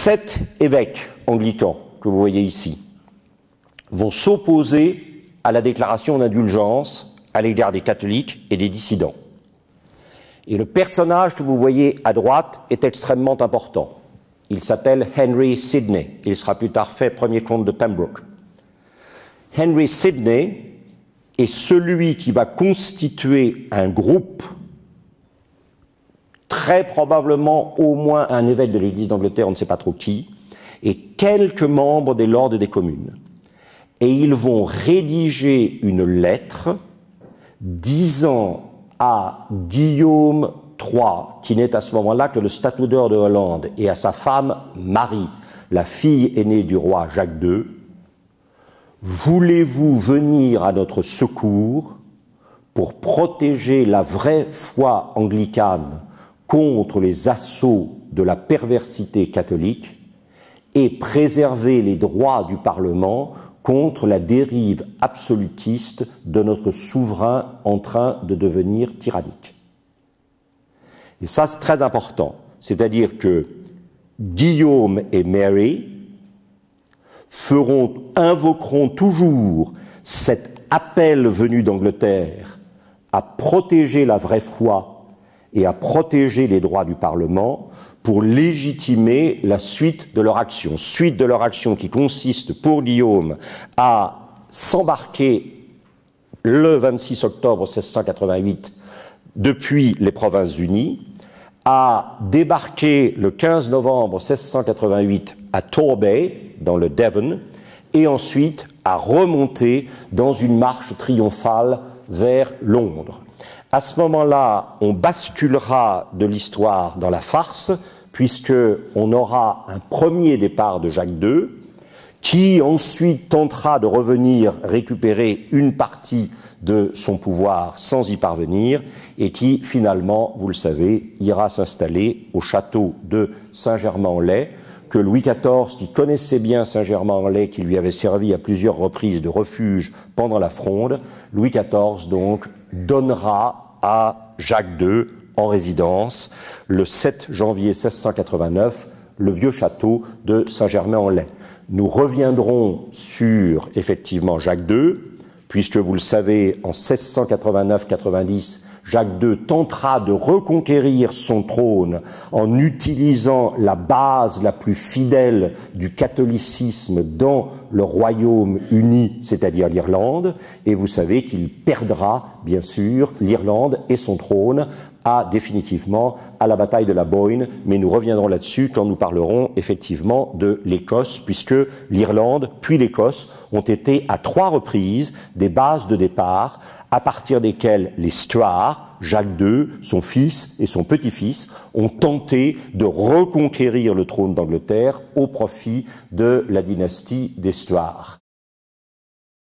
7 évêques anglicans que vous voyez ici vont s'opposer à la déclaration d'indulgence à l'égard des catholiques et des dissidents. Et le personnage que vous voyez à droite est extrêmement important. Il s'appelle Henry Sidney. Il sera plus tard fait premier comte de Pembroke. Henry Sidney est celui qui va constituer un groupe, très probablement au moins un évêque de l'Église d'Angleterre, on ne sait pas trop qui, et quelques membres des lords des communes. Et ils vont rédiger une lettre disant à Guillaume III, qui n'est à ce moment-là que le statuaire de Hollande, et à sa femme Marie, la fille aînée du roi Jacques II, « Voulez-vous venir à notre secours pour protéger la vraie foi anglicane contre les assauts de la perversité catholique et préserver les droits du Parlement contre la dérive absolutiste de notre souverain en train de devenir tyrannique ». Et ça, c'est très important. C'est-à-dire que Guillaume et Mary invoqueront toujours cet appel venu d'Angleterre à protéger la vraie foi et à protéger les droits du Parlement pour légitimer la suite de leur action. Suite de leur action qui consiste pour Guillaume à s'embarquer le 26 octobre 1688 depuis les Provinces-Unies, à débarquer le 15 novembre 1688 à Torbay, dans le Devon, et ensuite à remonter dans une marche triomphale vers Londres. À ce moment-là, on basculera de l'histoire dans la farce, puisqu'on aura un premier départ de Jacques II, qui ensuite tentera de revenir récupérer une partie de son pouvoir sans y parvenir, et qui finalement, vous le savez, ira s'installer au château de Saint-Germain-en-Laye, que Louis XIV, qui connaissait bien Saint-Germain-en-Laye, qui lui avait servi à plusieurs reprises de refuge pendant la Fronde, Louis XIV donc donnera à Jacques II en résidence le 7 janvier 1689 le vieux château de Saint-Germain-en-Laye. Nous reviendrons sur effectivement Jacques II, puisque vous le savez, en 1689-90, Jacques II tentera de reconquérir son trône en utilisant la base la plus fidèle du catholicisme dans le royaume uni, c'est-à-dire l'Irlande, et vous savez qu'il perdra, bien sûr, l'Irlande et son trône définitivement à la bataille de la Boyne, mais nous reviendrons là-dessus quand nous parlerons effectivement de l'Écosse, puisque l'Irlande puis l'Écosse ont été à 3 reprises des bases de départ à partir desquelles les Stuarts, Jacques II, son fils et son petit-fils, ont tenté de reconquérir le trône d'Angleterre au profit de la dynastie des Stuarts.